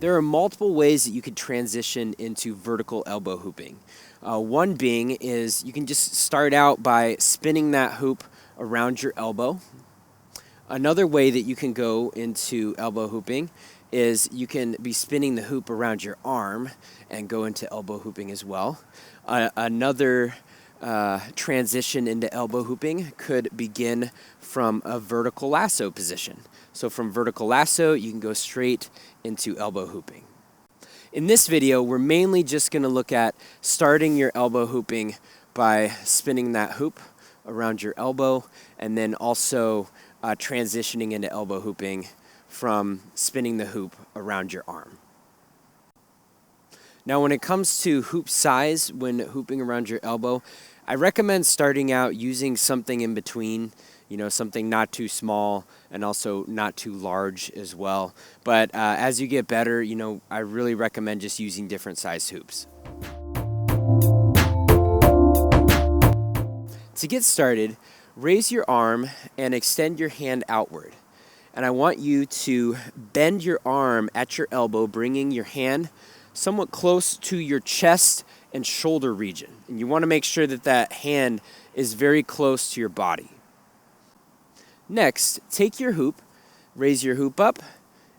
there are multiple ways that you could transition into vertical elbow hooping. One being is you can just start out by spinning that hoop around your elbow. Another way that you can go into elbow hooping is you can be spinning the hoop around your arm and go into elbow hooping as well. Another transition into elbow hooping could begin from a vertical lasso position. So from vertical lasso, you can go straight into elbow hooping. In this video, we're mainly just going to look at starting your elbow hooping by spinning that hoop around your elbow, and then also transitioning into elbow hooping from spinning the hoop around your arm. Now, when it comes to hoop size when hooping around your elbow, I recommend starting out using something in between, something not too small and also not too large as well. But as you get better, I really recommend just using different size hoops. To get started, raise your arm and extend your hand outward. And I want you to bend your arm at your elbow, bringing your hand somewhat close to your chest and shoulder region. And you want to make sure that that hand is very close to your body. Next, take your hoop, raise your hoop up,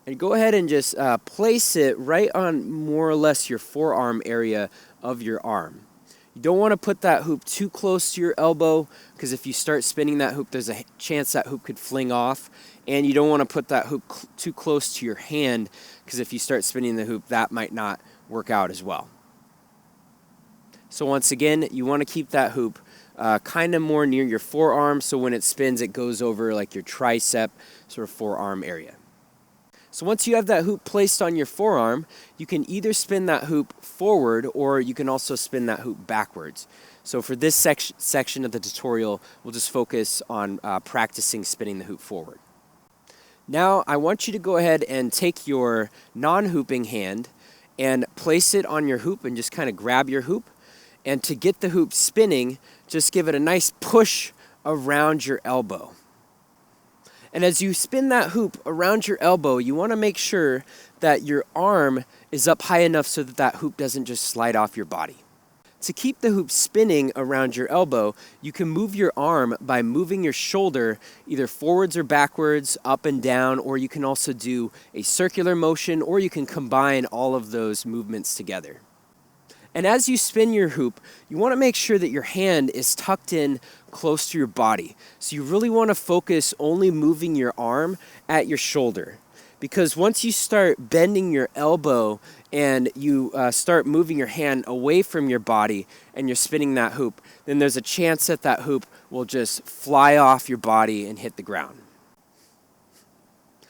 and go ahead and just place it right on more or less your forearm area of your arm. You don't want to put that hoop too close to your elbow, because if you start spinning that hoop, there's a chance that hoop could fling off. And you don't want to put that hoop too close to your hand, because if you start spinning the hoop, that might not work out as well. So once again, you want to keep that hoop kind of more near your forearm, so when it spins, it goes over like your tricep, sort of forearm area. So once you have that hoop placed on your forearm, you can either spin that hoop forward, or you can also spin that hoop backwards. So for this section of the tutorial, we'll just focus on practicing spinning the hoop forward. Now I want you to go ahead and take your non-hooping hand and place it on your hoop and just kind of grab your hoop. And to get the hoop spinning, just give it a nice push around your elbow. And as you spin that hoop around your elbow, you want to make sure that your arm is up high enough so that that hoop doesn't just slide off your body. To keep the hoop spinning around your elbow, you can move your arm by moving your shoulder either forwards or backwards, up and down, or you can also do a circular motion, or you can combine all of those movements together. And as you spin your hoop, you want to make sure that your hand is tucked in close to your body. So you really want to focus only moving your arm at your shoulder. Because once you start bending your elbow and you start moving your hand away from your body and you're spinning that hoop, then there's a chance that that hoop will just fly off your body and hit the ground.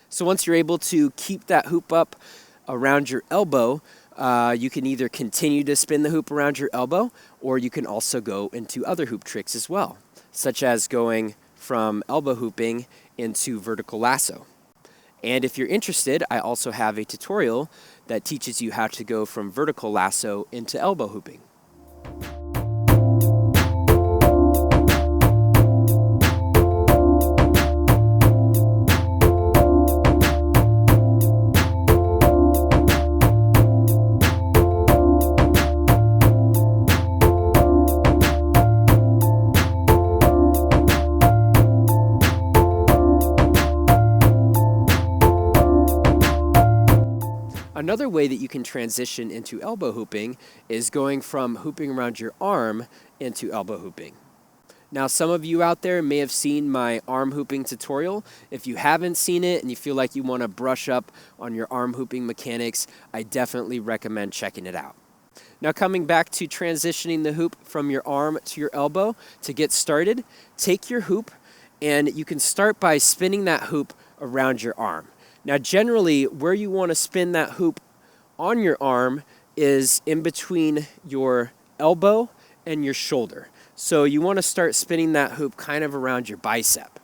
So once you're able to keep that hoop up around your elbow, you can either continue to spin the hoop around your elbow, or you can also go into other hoop tricks as well, such as going from elbow hooping into vertical lasso. And if you're interested, I also have a tutorial that teaches you how to go from vertical lasso into elbow hooping. Another way that you can transition into elbow hooping is going from hooping around your arm into elbow hooping. Now, some of you out there may have seen my arm hooping tutorial. If you haven't seen it and you feel like you want to brush up on your arm hooping mechanics, I definitely recommend checking it out. Now, coming back to transitioning the hoop from your arm to your elbow, to get started, take your hoop and you can start by spinning that hoop around your arm. Now, generally, where you want to spin that hoop on your arm is in between your elbow and your shoulder. So you want to start spinning that hoop kind of around your bicep.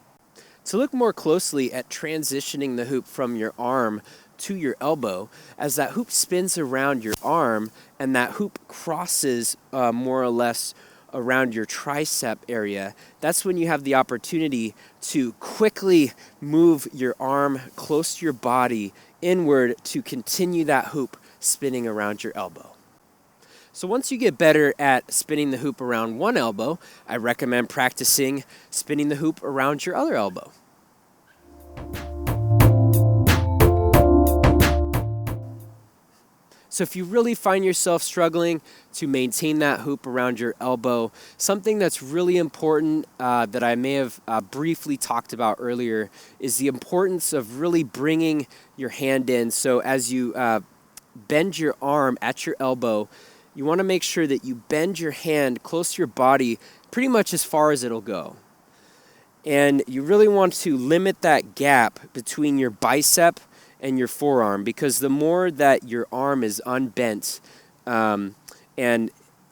To look more closely at transitioning the hoop from your arm to your elbow, as that hoop spins around your arm and that hoop crosses more or less around your tricep area, that's when you have the opportunity to quickly move your arm close to your body inward to continue that hoop spinning around your elbow. So once you get better at spinning the hoop around one elbow, I recommend practicing spinning the hoop around your other elbow. So if you really find yourself struggling to maintain that hoop around your elbow, something that's really important that I may have briefly talked about earlier is the importance of really bringing your hand in. So as you bend your arm at your elbow, you want to make sure that you bend your hand close to your body pretty much as far as it'll go. And you really want to limit that gap between your bicep and your forearm, because the more that your arm is unbent and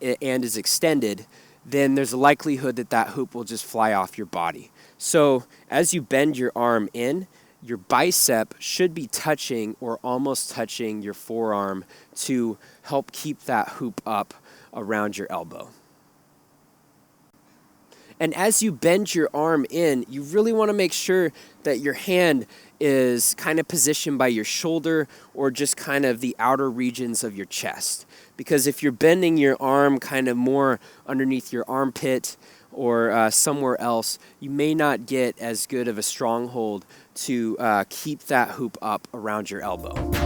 is extended, then there's a likelihood that that hoop will just fly off your body. So as you bend your arm in, your bicep should be touching or almost touching your forearm to help keep that hoop up around your elbow. And as you bend your arm in, you really want to make sure that your hand is kind of positioned by your shoulder or just kind of the outer regions of your chest. Because if you're bending your arm kind of more underneath your armpit or somewhere else, you may not get as good of a stronghold to keep that hoop up around your elbow.